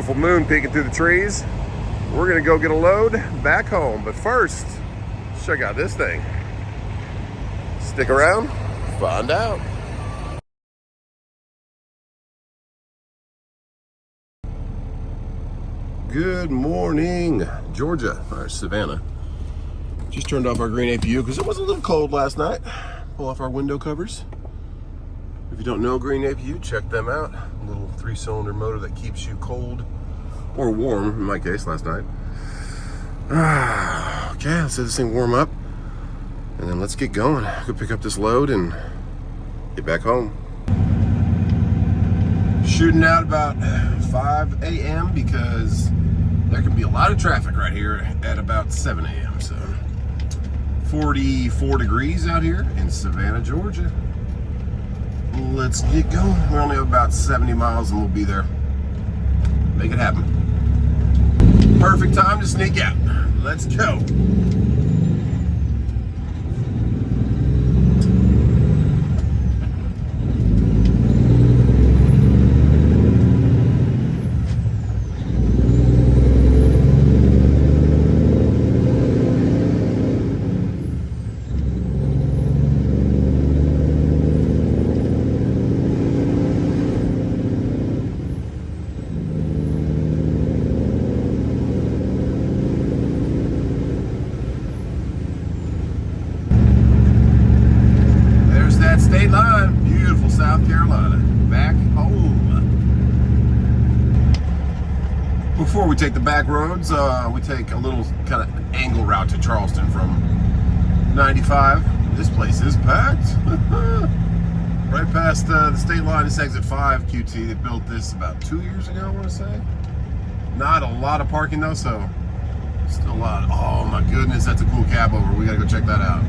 beautiful moon peeking through the trees. We're gonna go get a load back home, but first, check out this thing. Stick around, find out. Good morning, Georgia, or Savannah. Just turned off our green APU because it was a little cold last night. Pull off our window covers. If you don't know green APU, check them out. A little 3-cylinder motor that keeps you cold or warm, in my case last night. Okay, let's let this thing warm up and then let's get going. Go pick up this load and get back home. Shooting out about 5 a.m. because there can be a lot of traffic right here at about 7 a.m. So 44 degrees out here in Savannah, Georgia. Let's get going. We only have about 70 miles and we'll be there. Make it happen. Perfect time to sneak out. Let's go. State line, beautiful South Carolina, back home. Before we take the back roads, we take a little kind of angle route to Charleston from 95. This place is packed. Right past the state line, this exit 5 QT. They built this about 2 years ago, I want to say. Not a lot of parking though, so still a lot. Oh my goodness, that's a cool Cabover. We gotta go check that out.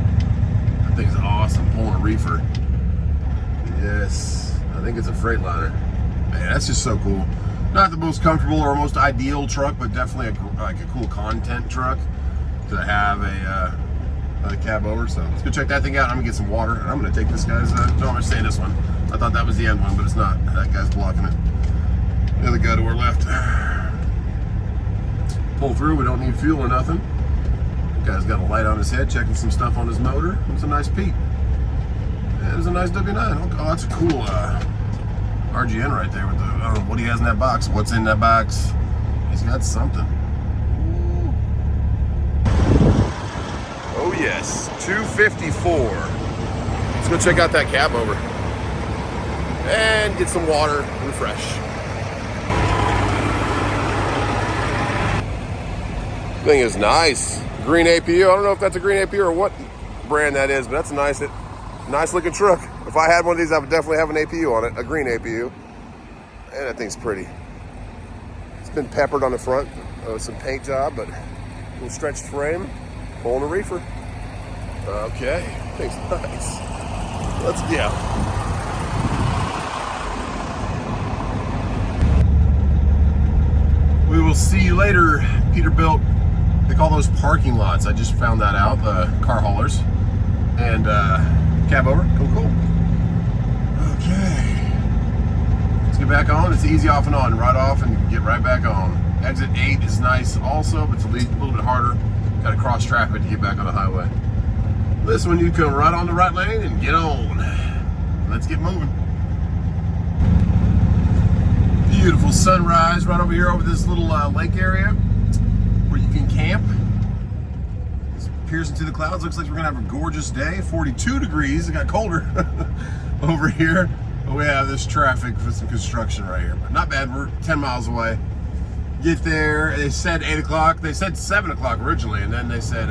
That thing's awesome, pulling a reefer. Yes, I think it's a Freightliner. Man, that's just so cool. Not the most comfortable or most ideal truck, but definitely like a cool content truck to have a Cabover. So let's go check that thing out. I'm gonna get some water, and I'm gonna take this guy's. No, I'm gonna say this one. I thought that was the end one, but it's not. That guy's blocking it. The other guy to our left. Pull through. We don't need fuel or nothing. The guy's got a light on his head, checking some stuff on his motor. It's a nice Pete. There's a nice W9. Oh, that's a cool RGN right there with the, I don't know what he has in that box. What's in that box? He's got something. Ooh. Oh yes, 254. Let's go check out that Cabover and get some water, refresh. Thing is nice. Green APU. I don't know if that's a green APU or what brand that is, but that's a nice looking truck. If I had one of these, I would definitely have an APU on it, a green APU. And that thing's pretty. It's been peppered on the front with some paint job, but a little stretched frame, pulling a reefer. Okay, thing's nice. Let's go. We will see you later, Peterbilt. They call those parking lots. I just found that out, the car haulers. And Cabover, cool. Okay, let's get back on. It's easy off and on, right off and get right back on. Exit 8 is nice also, but it's a little bit harder. Got to cross traffic to get back on the highway. This one, you come right on the right lane and get on. Let's get moving. Beautiful sunrise right over here over this little lake area where you can camp. Peers into the clouds. Looks like we're gonna have a gorgeous day. 42 degrees. It got colder over here. But we have this traffic for some construction right here. But not bad. We're 10 miles away. Get there. They said 8 o'clock. They said 7 o'clock originally, and then they said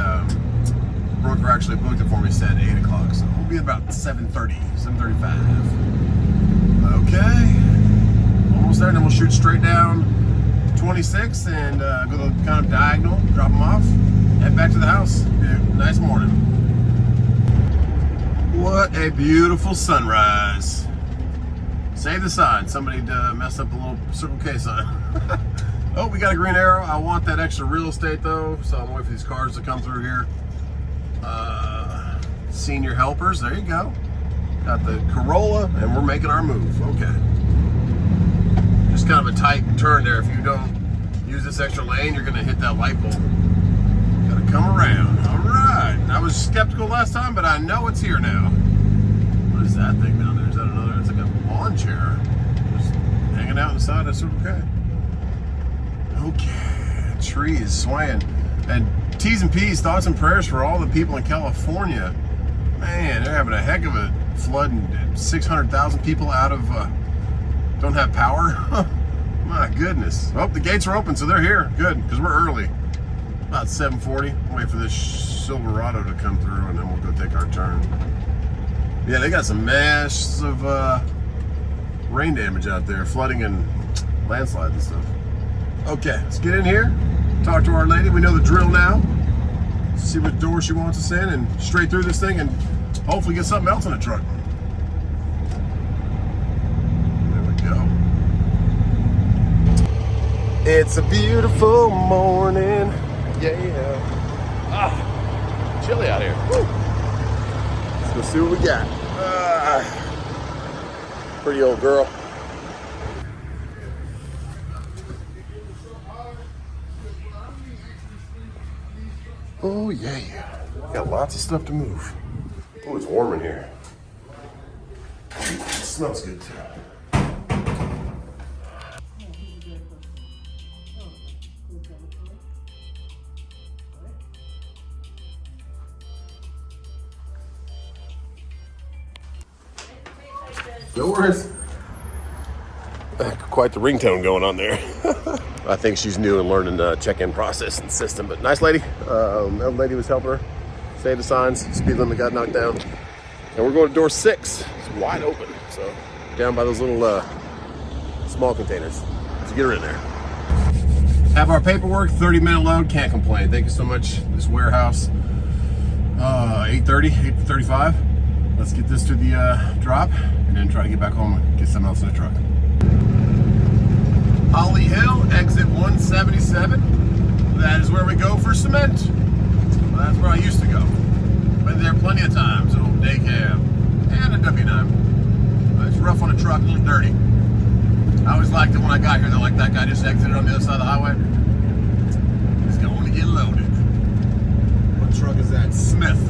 broker actually booked it for me. Said 8 o'clock. So we'll be about 7:30, 7:35. Okay. Almost there. Then we'll shoot straight down 26 and go the kind of diagonal. Drop them off. Head back to the house. Yeah, nice morning. What a beautiful sunrise. Save the sign. Somebody messed up the little Circle K sign. Oh, we got a green arrow. I want that extra real estate though, so I'm waiting for these cars to come through here. Senior helpers, there you go. Got the Corolla and we're making our move. Okay. There's kind of a tight turn there. If you don't use this extra lane, you're gonna hit that light bulb. Gotta come around. All right. I was skeptical last time, but I know it's here now. What is that thing down there? Is that another? It's like a lawn chair. Just hanging out inside. That's okay. Okay. Tree is swaying. And T's and P's, thoughts and prayers for all the people in California. Man, they're having a heck of a flood, and 600,000 people out of don't have power. My goodness. Oh, the gates are open, so they're here. Good, because we're early. About 7:40. Wait for this Silverado to come through, and then we'll go take our turn. Yeah, they got some massive rain damage out there, flooding and landslides and stuff. Okay, let's get in here, talk to our lady. We know the drill now. See what door she wants us in, and straight through this thing, and hopefully get something else in the truck. There we go. It's a beautiful morning. Yeah. Ah, chilly out here. Woo. Let's go see what we got. Pretty old girl. Oh yeah, got lots of stuff to move. Oh, it's warm in here. It smells good too. No worries. Quite the ringtone going on there. I think she's new and learning the check-in process and system, but nice lady. That lady was helping her. Say the signs, speed limit got knocked down. And we're going to door 6. It's wide open, so down by those little small containers. Let's get her in there. Have our paperwork, 30-minute load, can't complain. Thank you so much, this warehouse. 8:30, 8:35. Let's get this to the drop and then try to get back home and get something else in the truck. Holly Hill, exit 177. That is where we go for cement. Well, that's where I used to go. Been there plenty of times, an old day cab and a W9. It's rough on a truck, a little dirty. I always liked it when I got here, though, like that guy just exited on the other side of the highway. He's going to get loaded. What truck is that? Smith.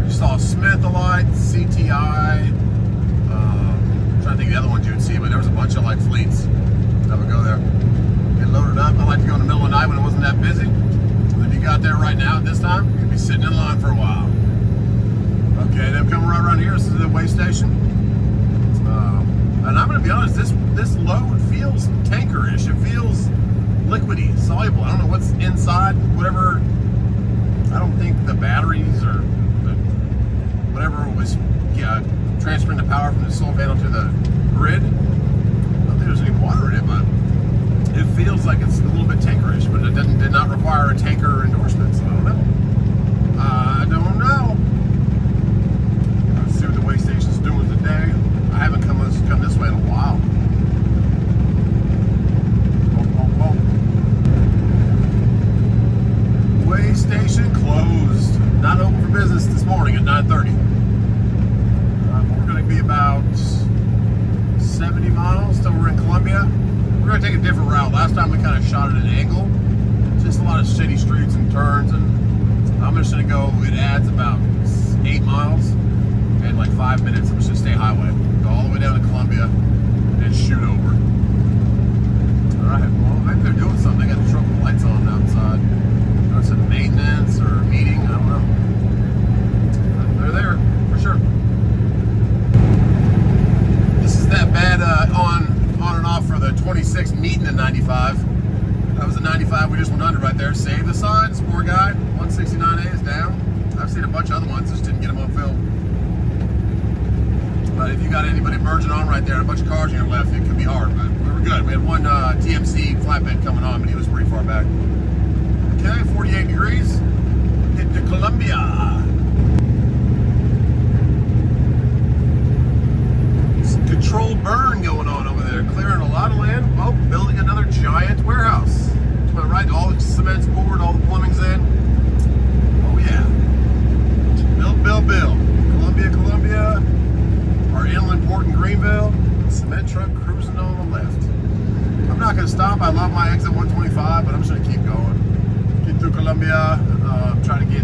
You saw Smith a lot, CTI. I'm trying to think of the other ones you would see, but there was a bunch of like fleets that would go there. Get loaded up. I like to go in the middle of the night when it wasn't that busy. If you got there right now at this time, you'd be sitting in line for a while. Okay, then coming right around here. This is the weigh station. And I'm going to be honest, this load feels tankerish. It feels liquidy, soluble. I don't know what's inside, whatever. I don't think the batteries or whatever was transferring the power from the solar panel to the grid. I don't think there's any water in it, but it feels like it's a little bit tankerish, but it did not require a tanker endorsement, so I don't know. I don't know. Let's see what the weigh station's doing today. I haven't come this way in a while. Weigh station closed. Not open for business this morning at 9:30. We're going to be about 70 miles till we're in Columbia. We're going to take a different route. Last time we kind of shot at an angle. Just a lot of shitty streets and turns, and I'm just going to go, it adds about 8 miles in like 5 minutes. I'm just going to stay highway. Go all the way down to Columbia and shoot over. Alright, well, maybe they're doing something. They got the truck with lights on outside. Or some maintenance or a meeting, I don't know. They're there, for sure. This is that bad on and off for the 26 meeting in 95. That was the 95 we just went under right there. Save the signs, poor guy. 169A is down. I've seen a bunch of other ones, just didn't get them on film. But if you got anybody merging on right there, a bunch of cars on your left, it could be hard, but we were good. We had one TMC flatbed coming on, but he was pretty far back. Okay, 48 degrees. Hit to Columbia. Some controlled burn going on over there. Clearing a lot of land. Oh, building another giant warehouse. To my right, all the cement's poured, all the plumbing's in. Oh yeah. Build. Columbia. Our inland port in Greenville. Cement truck cruising on the left. not going to stop. I love my exit 125, but I'm just going to keep going. Get through Columbia, try to get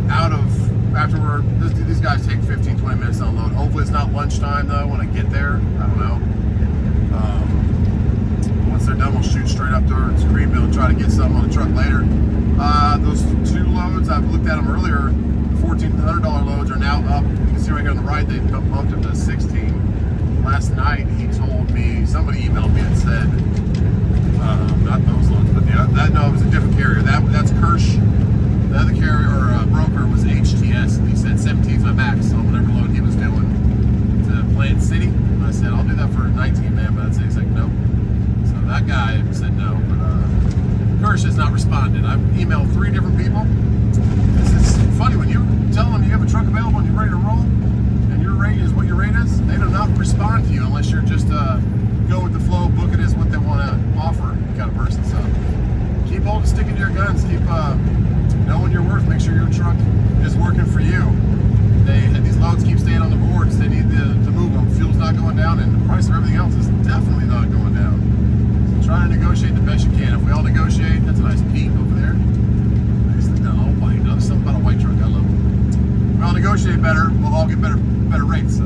out of, afterward, these guys take 15, 20 minutes to unload. Hopefully it's not lunchtime though when I get there. I don't know. Once they're done, we'll shoot straight up towards Greenville and try to get some on the truck later. Those 2 loads, I've looked at them earlier. The $1,400 loads are now up. You can see right here on the right, they bumped them to 16. Last night, he told me, somebody emailed me and said, not those loads, but no, it was a different carrier. That's Kirsch. The other carrier or broker was HTS, and he said 17 is my max on whatever load he was doing to Plant City. And I said, I'll do that for 19, man, but he's like, nope. So that guy said no, but Kirsch has not responded. I've emailed 3 different people. It's funny, when you tell them you have a truck available and you're ready to roll, and your rate is what your rate is, they do not respond to you unless you're just go with the flow, book it as what they want to offer kind of person. So keep sticking to your guns, keep knowing your worth, make sure your truck is working for you. These loads keep staying on the boards, they need to move them. Fuel's not going down, and the price of everything else is definitely not going down. So try to negotiate the best you can. If we all negotiate, that's a nice peak over there. All white. There's something about a white truck, I love it. If we all negotiate better, we'll all get better rates. So,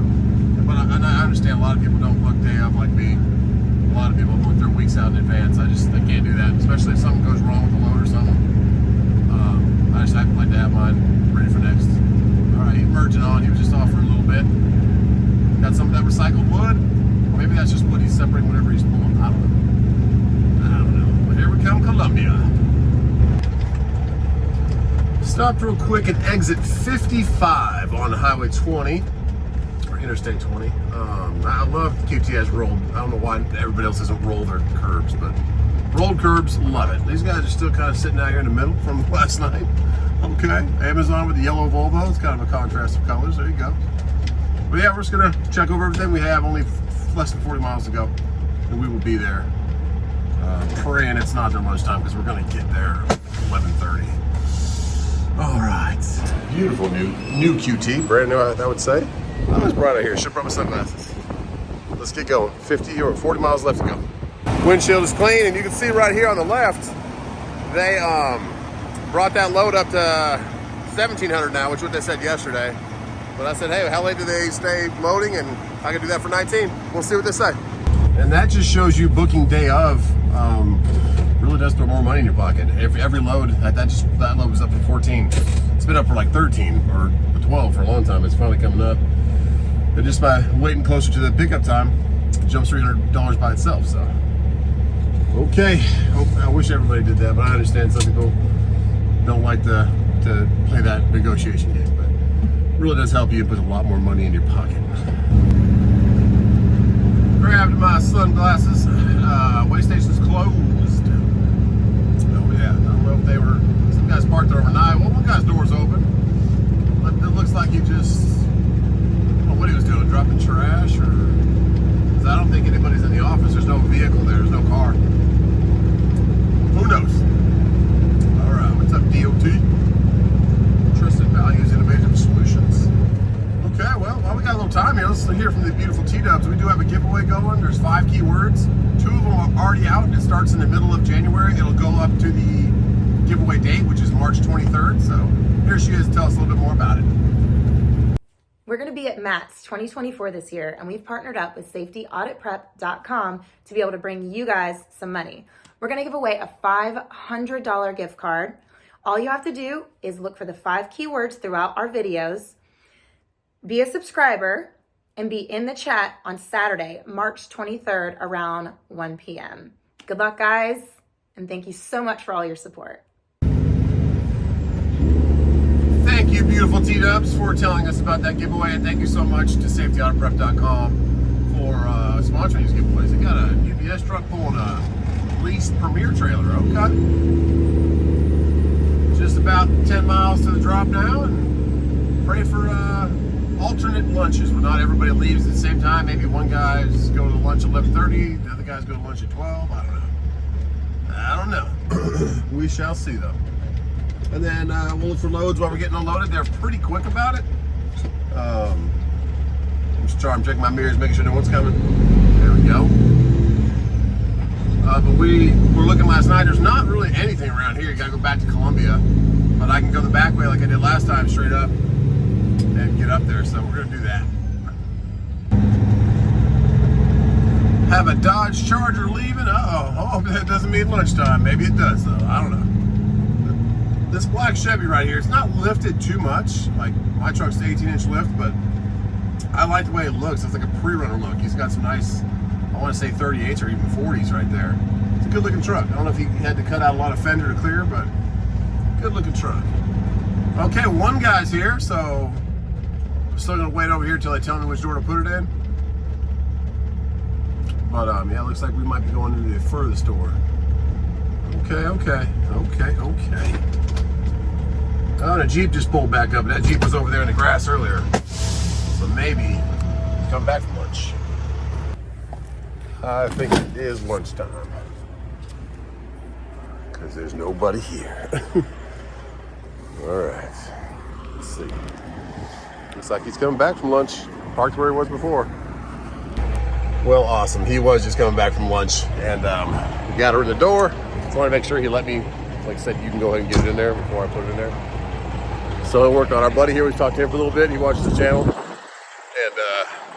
but I understand a lot of people don't book day off like me. A lot of people book their weeks out in advance. I can't do that, especially if something goes wrong with the load or something. I like to have mine ready for next. All right, he's merging on. He was just off for a little bit. Got some of that recycled wood. Or maybe that's just wood he's separating whenever he's pulling. I don't know. But here we come, Columbia. Stopped real quick at exit 55 on Highway 20 or Interstate 20. I love QT has rolled. I don't know why everybody else doesn't roll their curbs, but rolled curbs, love it. These guys are still kind of sitting out here in the middle from last night. Okay, Amazon with the yellow Volvo. It's kind of a contrast of colors. There you go. But yeah, we're just gonna check over everything we have. Only less than 40 miles to go, and we will be there. Praying it's not their lunchtime because we're gonna get there 11:30. All right, beautiful new QT, brand new. I would say. Oh, it's bright out here. Should have brought my sunglasses. Let's get going. 50 or 40 miles left to go. Windshield is clean, and you can see right here on the left, they brought that load up to 1,700 now, which is what they said yesterday. But I said, hey, how late do they stay loading? And I can do that for 19. We'll see what they say. And that just shows you booking day of really does throw more money in your pocket. Every load, that load was up to 14. It's been up for like 13 or 12 for a long time. It's finally coming up. And just by waiting closer to the pickup time, it jumps $300 by itself. So, okay. I wish everybody did that, but I understand some people don't like to play that negotiation game. But it really does help you put a lot more money in your pocket. Grabbed my sunglasses. Way station's closed. Oh yeah, I don't know if they were, some guys parked there overnight. Well, one guy's door's open. But it looks like he just, I don't know what he was doing, dropping trash or, because I don't think anybody's in the office. There's no vehicle there, there's no car. Who knows? All right, what's up, DOT? Trusted Values, Innovative Solutions. Okay, well, while we got a little time here, let's hear from the beautiful T-Dubs. We do have a giveaway going. There's 5 keywords. 2 of them are already out. It starts in the middle of January. It'll go up to the giveaway date, which is March 23rd. So here she is to tell us a little bit more about it. We're going to be at MATS 2024 this year, and we've partnered up with SafetyAuditPrep.com to be able to bring you guys some money. We're going to give away a $500 gift card. All you have to do is look for the 5 keywords throughout our videos, be a subscriber, and be in the chat on Saturday, March 23rd around 1 p.m. Good luck, guys, and thank you so much for all your support. Thank you, beautiful T-Dubs, for telling us about that giveaway, and thank you so much to SafetyAuditPrep.com for sponsoring these giveaways. They got a UPS truck pulling a leased Premier trailer, okay. Just about 10 miles to the drop now, and pray for alternate lunches where not everybody leaves at the same time. Maybe one guy's go to lunch at 11:30, the other guys go to lunch at 12. I don't know. We shall see though. And then we'll look for loads while we're getting unloaded. They're pretty quick about it. I'm just trying to check my mirrors, making sure no one's coming. There we go. But we were looking last night. There's not really anything around here. You gotta go back to Columbia. But I can go the back way like I did last time, straight up, and get up there. So we're gonna do that. Have a Dodge Charger leaving. Oh, that doesn't mean lunchtime. Maybe it does though. I don't know. This black Chevy right here, it's not lifted too much. Like my truck's 18-inch lift, but I like the way it looks. It's like a pre-runner look. He's got some nice, I want to say 38s or even 40s right there. It's a good looking truck. I don't know if he had to cut out a lot of fender to clear, but good looking truck. Okay, one guy's here, so I'm still gonna wait over here till they tell me which door to put it in. But yeah, it looks like we might be going into the furthest door. Okay. Oh, and a Jeep just pulled back up. That Jeep was over there in the grass earlier. So maybe he's coming back from lunch. I think it is lunchtime. Because there's nobody here. All right, let's see. Looks like he's coming back from lunch. Parked where he was before. Well, awesome. He was just coming back from lunch, and we got her in the door. Just wanted to make sure he let me, like I said, you can go ahead and get it in there before I put it in there. So it worked on. Our buddy here, we've talked to him for a little bit. He watches the channel, and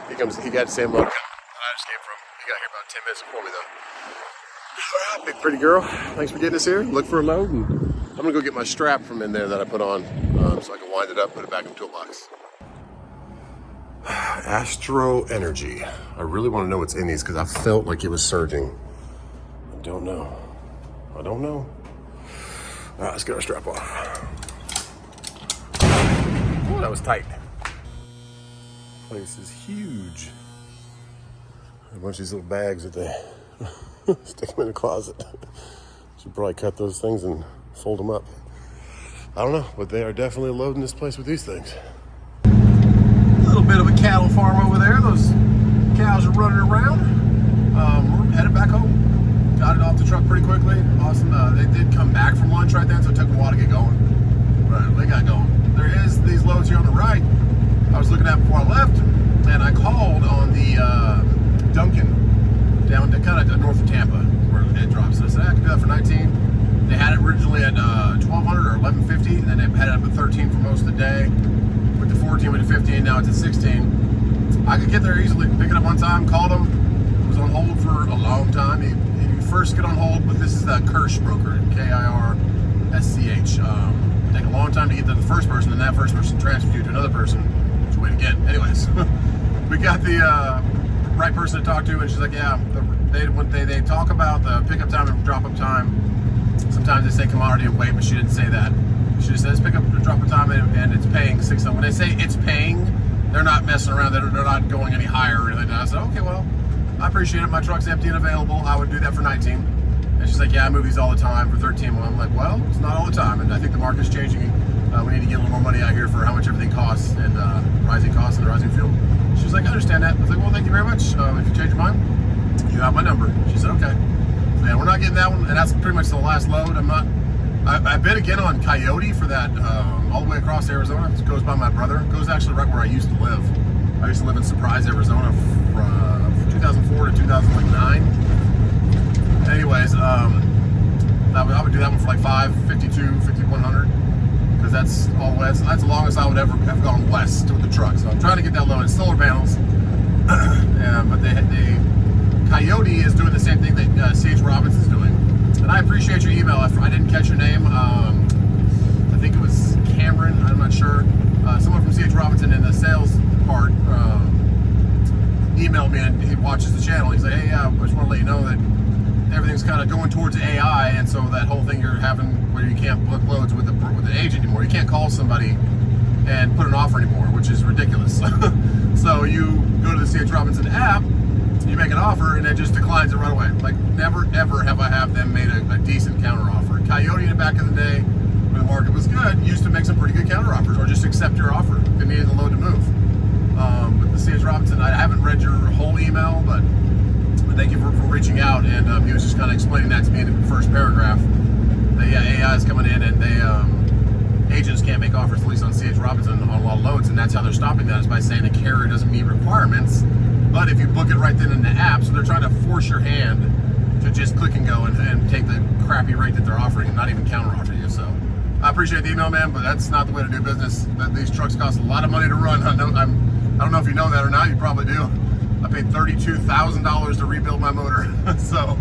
he got the same look that I just came from. He got here about 10 minutes before me, though. All right, big pretty girl. Thanks for getting us here. Look for a load, and I'm gonna go get my strap from in there that I put on, so I can wind it up, put it back in the toolbox. Astro Energy. I really want to know what's in these because I felt like it was surging. I don't know. All right, let's get our strap off. Oh, that was tight. Place is huge. A bunch of these little bags that they stick them in the closet. Should probably cut those things and fold them up. I don't know, but they are definitely loading this place with these things. A little bit of a cattle farm over there. Those cows are running around. We're headed back home. Got it off the truck pretty quickly. Awesome. They did come back from lunch right then, so it took them a while to get going. But they got going. There is these loads here on the right I was looking at before I left, and I called on the Duncan down to kind of north of Tampa where it drops. So I said I could do that for 19. They had it originally at 1200 or 1150, and then they had it up at 13 for most of the day. With the 14, with the 15, now it's at 16. I could get there easily, pick it up one time, called him, was on hold for a long time. He first get on hold, but this is the Kirsch broker, K-I-R-S-C-H. Take a long time to get to the first person, and that first person transfers you to another person, which you wait again. Anyways, we got the right person to talk to, and she's like, yeah, when they talk about the pickup time and drop up time, sometimes they say commodity and weight, but she didn't say that. She just says pick up and drop up time, and it's paying $6. When they say it's paying, they're not messing around. They're not going any higher or anything. I said, okay, well, I appreciate it. My truck's empty and available. I would do that for 19. And she's like, yeah, I move these all the time for 13. Well, I'm like, well, it's not all the time, and I think the market's changing. We need to get a little more money out here for how much everything costs, and rising costs and the rising fuel. She's like, I understand that. I was like, well, thank you very much. If you change your mind, you have my number. She said, okay. So yeah, we're not getting that one, and that's pretty much the last load. I bid again on Coyote for that all the way across Arizona. It goes by my brother. It goes actually right where I used to live. I used to live in Surprise, Arizona from 2004 to 2009. Anyways, I would do that one for like 552, 5100, because that's all the way. That's the longest I would ever have gone west with the truck. So I'm trying to get that low. It's solar panels, but Coyote is doing the same thing that C.H. Robinson's doing. And I appreciate your email. I didn't catch your name. I think it was Cameron. I'm not sure. Someone from C.H. Robinson in the sales part emailed me, and he watches the channel. He's like, hey, I just want to let you know that everything's kind of going towards AI, and so that whole thing you're having where you can't book loads with an agent anymore. You can't call somebody and put an offer anymore, which is ridiculous. So you go to the C.H. Robinson app, you make an offer, and it just declines it right away. Like, never, ever have I have them made a decent counter offer. Coyote, in the back of the day, when the market was good, used to make some pretty good counter offers, or just accept your offer if it needed the load to move. But the C.H. Robinson, I haven't read your whole email, but thank you for reaching out. And he was just kind of explaining that to me in the first paragraph. That, yeah, AI is coming in, and agents can't make offers, at least on C.H. Robinson, on a lot of loads, and that's how they're stopping that, is by saying the carrier doesn't meet requirements. But if you book it right then in the app, so they're trying to force your hand to just click and go and take the crappy rate that they're offering and not even counter offer you. So I appreciate the email, man, but that's not the way to do business. These trucks cost a lot of money to run. I don't know if you know that or not. You probably do. I paid $32,000 to rebuild my motor. So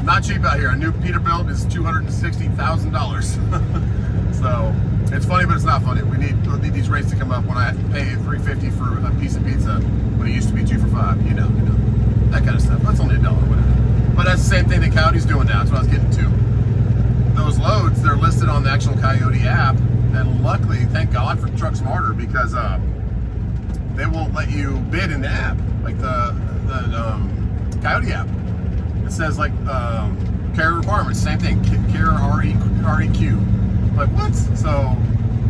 not cheap out here. A new Peterbilt is $260,000. So it's funny, but it's not funny. We need these rates to come up. When I pay $3.50 for a piece of pizza when it used to be 2 for $5, you know, that kind of stuff. That's only $1 or whatever. But that's the same thing that Coyote's doing now. That's what I was getting to. Those loads, they're listed on the actual Coyote app, and luckily, thank God for Truck Smarter, because they won't let you bid in the app, like the Coyote app. It says like carrier requirements, same thing, carrier REQ. Like what? So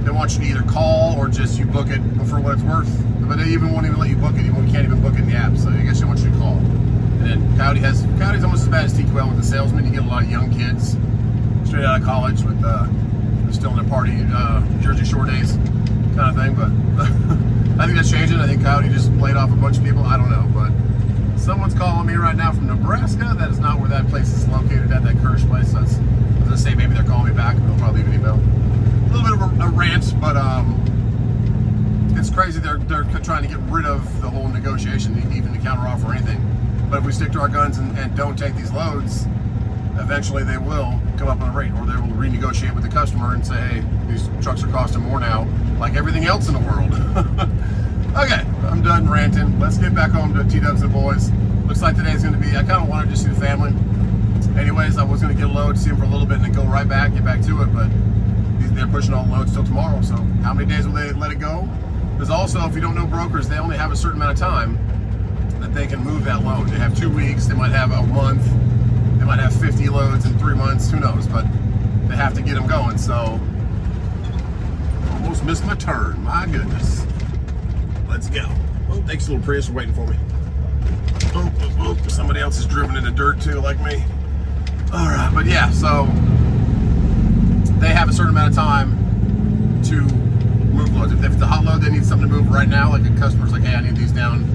they want you to either call or just you book it for what it's worth. But they won't even let you book it. You can't even book it in the app. So I guess they want you to call. And then Coyote's almost as bad as TQL with the salesman. You get a lot of young kids straight out of college with they're still in their party Jersey Shore days kind of thing. But I think that's changing. I think Coyote just laid off a bunch of people. I don't know, but someone's calling me right now from Nebraska. That is not where that place is located at, that Kirsch place. So I was gonna say maybe they're calling me back. They'll probably leave an email. A little bit of a rant, but it's crazy. They're trying to get rid of the whole negotiation, even the counter offer or anything. But if we stick to our guns and don't take these loads, eventually they will come up on a rate, or they will renegotiate with the customer and say, hey, these trucks are costing more now, like everything else in the world. Okay, I'm done ranting. Let's get back home to T-Dubs and the boys. Looks like today's going to be, I kind of wanted to see the family. Anyways, I was going to get a load, see them for a little bit, and then go right back, get back to it, but they're pushing all the loads till tomorrow, so how many days will they let it go? Because also, if you don't know brokers, they only have a certain amount of time that they can move that load. They have 2 weeks, they might have a month, they might have 50 loads in 3 months, who knows, but they have to get them going, so almost missed my turn, my goodness. Let's go. Oh, thanks, little Prius, for waiting for me. Oh, somebody else is driven in the dirt too, like me. All right, but yeah, so they have a certain amount of time to move loads. If it's a hot load, they need something to move right now, like a customer's like, hey, I need these down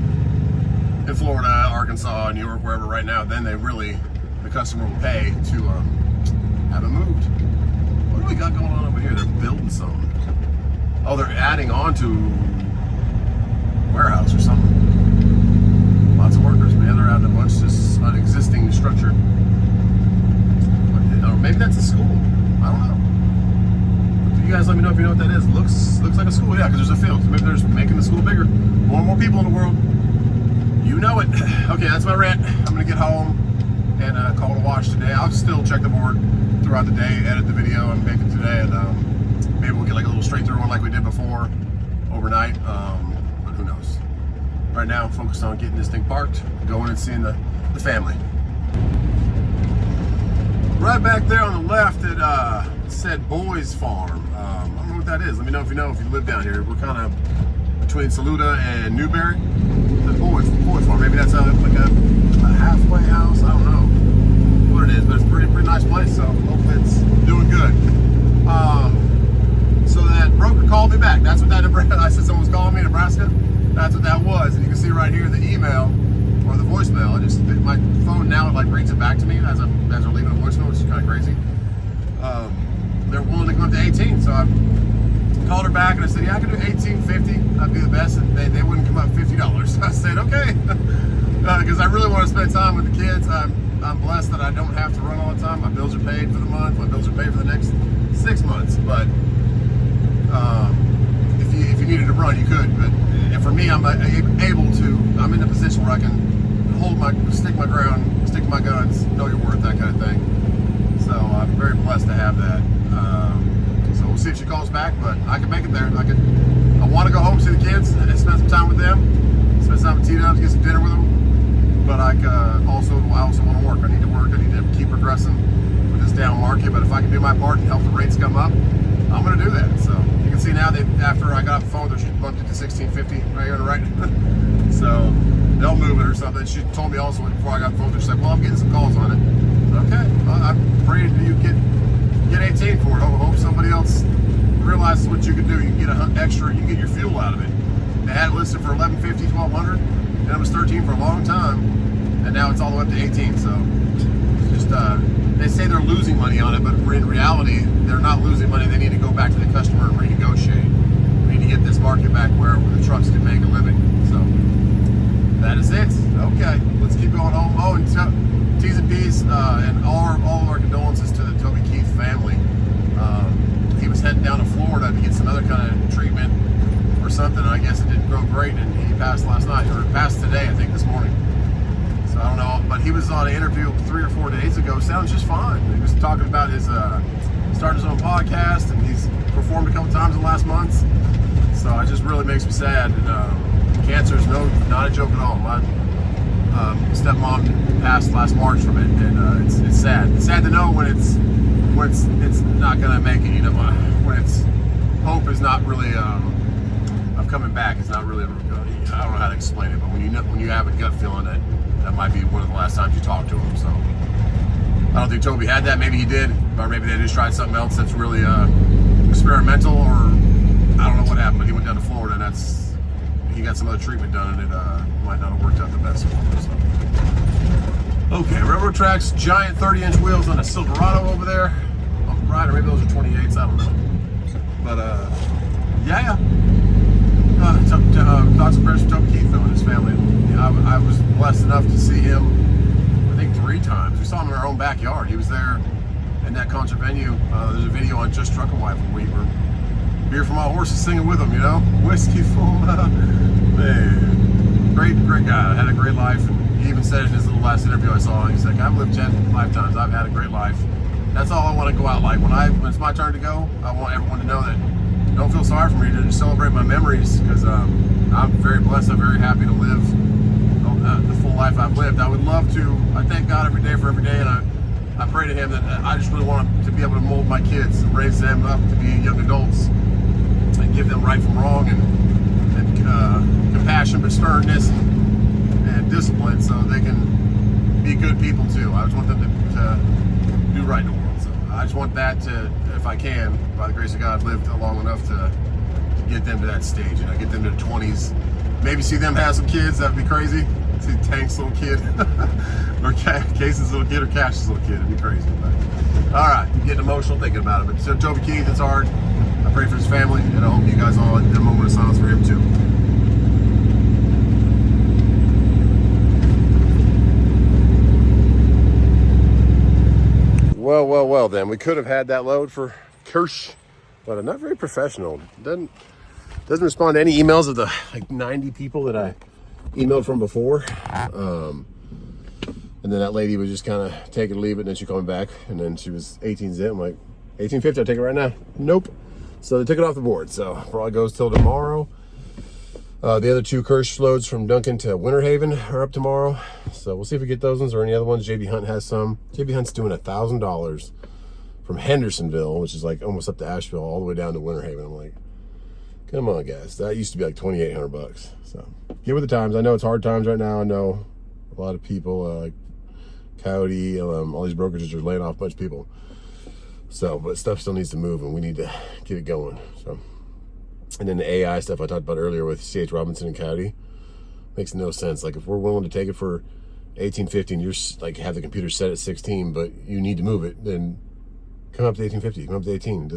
in Florida, Arkansas, New York, wherever right now, then the customer will pay to have it moved. What do we got going on over here? They're building something. Oh, they're adding on to warehouse or something. Lots of workers, man. They're adding a bunch to an existing structure. Or maybe that's a school. I don't know. You guys let me know if you know what that is. Looks like a school, yeah, because there's a field. Maybe they're just making the school bigger. More and more people in the world. You know it. Okay, that's my rant. I'm gonna get home and call it a wash today. I'll still check the board throughout the day, edit the video, and make it today, and maybe we'll get like a little straight through one like we did before overnight. But who knows? Right now, I'm focused on getting this thing parked, going and seeing the family. Right back there on the left, it said Boys Farm. I don't know what that is. Let me know if you live down here. We're kind of between Saluda and Newberry. The Boys Farm. Maybe that's like a halfway house. I don't know what it is, but it's a pretty nice place. So hopefully it's doing good. So that broker called me back. That's what that. I said someone was calling me in Nebraska. That's what that was, and you can see right here the email or the voicemail. My phone now like brings it back to me as I'm leaving a voicemail, which is kind of crazy. They're willing to go up to 18, so I called her back and I said, yeah, I can do 18.50. That'd be the best, and they wouldn't come up $50. I said, okay, because I really want to spend time with the kids. I'm blessed that I don't have to run all the time. My bills are paid for the month. My bills are paid for the next 6 months. But if you needed to run, you could. But for me, I'm able to. I'm in a position where I can stick my ground, stick to my guns, know your worth, that kind of thing. So I'm very blessed to have that. So we'll see if she calls back, but I can make it there. I want to go home, see the kids, and spend some time with them, spend some time with T-Dubs, get some dinner with them. But I also want to work. I need to work. I need to keep progressing with this down market. But if I can do my part and help the rates come up, I'm going to do that. So you can see now that after I got off the phone, she bumped it to 16.50 right here on the right. So they'll move it or something. She told me also before I got the phone, she said, well, I'm getting some calls on it. Okay, well, I'm praying that you get 18 for it. Hope somebody else realizes what you can do. You can get extra, you can get your fuel out of it. They had it listed for $11.50, $1200, and it was $13 for a long time, and now it's all the way up to 18. So just, they say they're losing money on it, but in reality, they're not losing money. They need to go back to the customer and renegotiate. We need to get this market back where the trucks can make a living. So that is it. Okay, let's keep going home. Oh, and T's and P's, and all of our condolences to the Toby Keith family. He was heading down to Florida to get some other kind of treatment or something. I guess it didn't go great, and he passed last night, or passed today, I think, this morning. So I don't know, but he was on an interview 3 or 4 days ago. Sounds just fine. He was talking about his started his own podcast, and he's performed a couple times in the last months. So it just really makes me sad. And cancer is not a joke at all. My stepmom passed last March from it, and it's sad. It's sad to know when it's not gonna make it. You know, when it's hope is not really of coming back. It's not really. I don't know how to explain it, but when you have a gut feeling that might be one of the last times you talk to him. So I don't think Toby had that. Maybe he did, or maybe they just tried something else that's really experimental, or I don't know what happened. But he went down to Florida, and he got some other treatment done, and it might not have worked out the best for him. So. Okay, railroad tracks, giant 30-inch wheels on a Silverado over there. Right, or maybe those are 28s. I don't know. But yeah. Thoughts and prayers for Toby Keith though and his family. I was blessed enough to see him, I think 3 times. We saw him in our own backyard. He was there in that concert venue. There's a video on Just Truck and Wife when we were beer for my horses singing with him, you know? Whiskey for my man. Great guy. Had a great life. And he even said in his little last interview I saw, he's like, I've lived 10 lifetimes. I've had a great life. That's all I want to go out like. When it's my turn to go, I want everyone to know that don't feel sorry for me, to just celebrate my memories, because I'm very blessed. I'm very happy to live the full life I've lived. I would love to. I thank God every day for every day, and I pray to Him that I just really want to be able to mold my kids and raise them up to be young adults and give them right from wrong and compassion, but sternness and discipline, so they can be good people too. I just want them to do right in the world. So I just want that to, if I can, by the grace of God, live long enough to get them to that stage, and get them to the 20s. Maybe see them have some kids. That'd be crazy. See Tank's little kid, or Casey's little kid, or Cash's little kid. It'd be crazy. But all right, I'm getting emotional thinking about it. But so Toby Keith, it's hard. I pray for his family, and I hope you guys all did a moment of silence for him too. Well then, we could have had that load for Kirsch, but I'm not very professional. Doesn't respond to any emails of the like 90 people that I emailed from before. And then that lady was just kind of take it or leave it, and then she called me back, and then she was 18's in. I'm like, 1850, I'll take it right now. Nope. So they took it off the board. So probably goes till tomorrow. The other 2 Kirsch loads from Duncan to Winter Haven are up tomorrow. So we'll see if we get those ones or any other ones. JB Hunt has some. JB Hunt's doing $1,000 from Hendersonville, which is like almost up to Asheville, all the way down to Winter Haven. I'm like, come on, guys. That used to be like $2,800. So get with the times. I know it's hard times right now. I know a lot of people, like Coyote, all these brokerages are laying off a bunch of people. So, but stuff still needs to move, and we need to get it going. So, and then the AI stuff I talked about earlier with C.H. Robinson and Coyote makes no sense. Like, if we're willing to take it for 1850 and you're like have the computer set at 16, but you need to move it, then come up to 1850, come up to 18.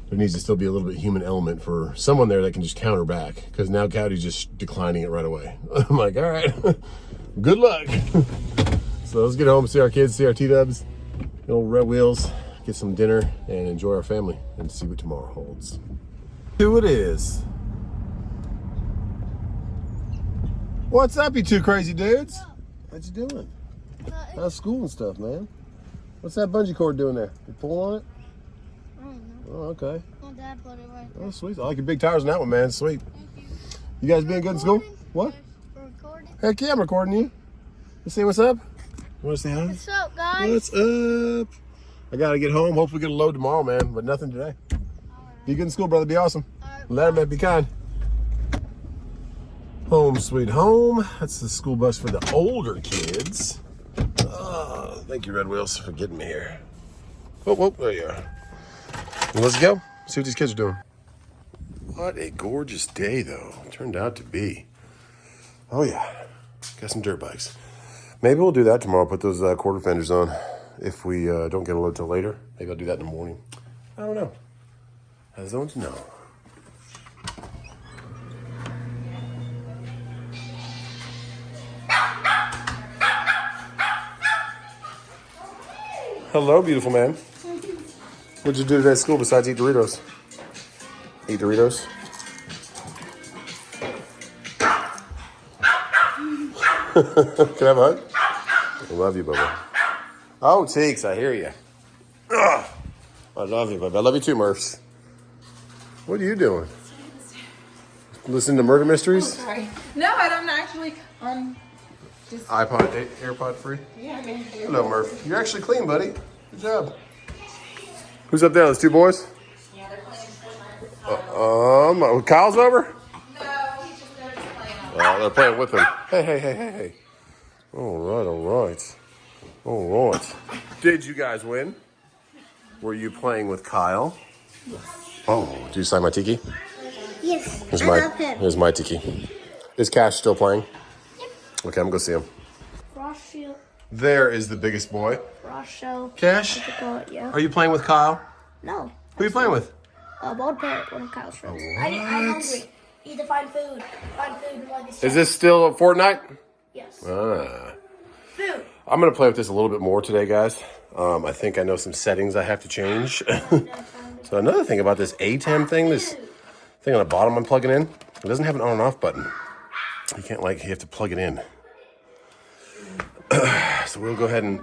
There needs to still be a little bit human element for someone there that can just counter back, because now Coyote's just declining it right away. I'm like, all right, good luck. So let's get home, see our kids, see our T-dubs, old red wheels, get some dinner, and enjoy our family, and see what tomorrow holds. Who it is. What's up, you 2 crazy dudes? What you doing? How's school and stuff, man? What's that bungee cord doing there? You pull on it? I don't know. Oh, okay. My dad put it right there. Oh, sweet. I like your big tires on that one, man. Sweet. Thank you. You guys being good in school? What? We're recording. Heck yeah, I'm recording you. You say what's up? You want to say hi? What's up, guys? What's up? I got to get home. Hopefully get a load tomorrow, man, but nothing today. Be good in school, brother. Be awesome. Let man, be kind. Home sweet home. That's the school bus for the older kids. Thank you, Red Wheels, for getting me here. Oh, there you are. Well, let's go. See what these kids are doing. What a gorgeous day, though. It turned out to be. Oh, yeah. Got some dirt bikes. Maybe we'll do that tomorrow. Put those quarter fenders on. If we don't get a load till later, maybe I'll do that in the morning. I don't know. I don't know. Hello, beautiful man. What'd you do today at school besides eat Doritos? Eat Doritos? Can I have a hug? I love you, Bubba. Oh, Teeks, I hear you. Ugh. I love you, Bubba. I love you too, Murphs. What are you doing? Listening to murder mysteries? Oh, sorry. No, I'm actually just iPod, AirPod free? yeah, I mean, Hello, Murph. You're actually clean, buddy. Good job. Who's up there? Those two boys? yeah, they're playing. Kyle's over? No, he's just there just playing. Oh, they're playing with him. Hey. All right. Did you guys win? Were you playing with Kyle? Yes. Oh, did you sign my tiki? Yes. Here's my tiki. Is Cash still playing? Yep. Okay, I'm gonna go see him. RXO. There is the biggest boy. RXO. Cash? Yeah. Are you playing with Kyle? No. Who are you playing with? Bald Parrot, one of Kyle's friends. I'm hungry. Need to find food. Is this still Fortnite? Yes. Ah. Food. I'm gonna play with this a little bit more today, guys. I think I know some settings I have to change. So another thing about this ATEM thing, this thing on the bottom I'm plugging in, it doesn't have an on and off button. You can't you have to plug it in. So we'll go ahead and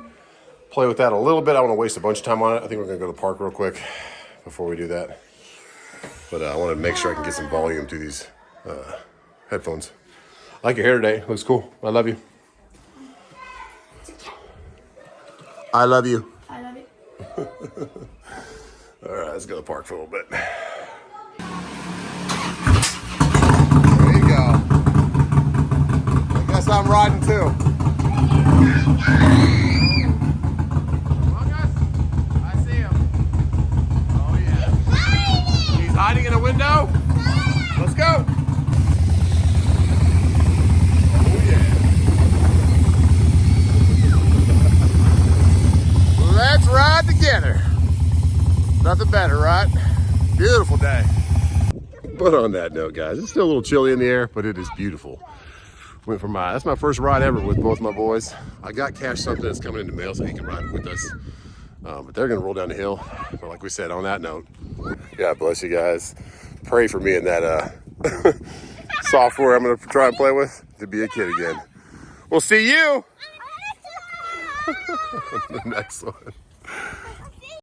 play with that a little bit. I don't want to waste a bunch of time on it. I think we're gonna go to the park real quick before we do that. But I want to make sure I can get some volume through these headphones. I like your hair today. Looks cool. I love you. I love you. I love it. All right, let's go to the park for a little bit. There you go. I guess I'm riding too. Among Us? I see him. Oh, yeah. He's hiding in a window? Let's go. Let's ride together. Nothing better, right? Beautiful day. But on that note, guys, it's still a little chilly in the air, but it is beautiful. Went for that's my first ride ever with both my boys. I got Cash something that's coming in the mail so he can ride with us. But they're gonna roll down the hill. But like we said, on that note, God bless you guys. Pray for me and that software I'm gonna try and play with to be a kid again. We'll see you. The next one.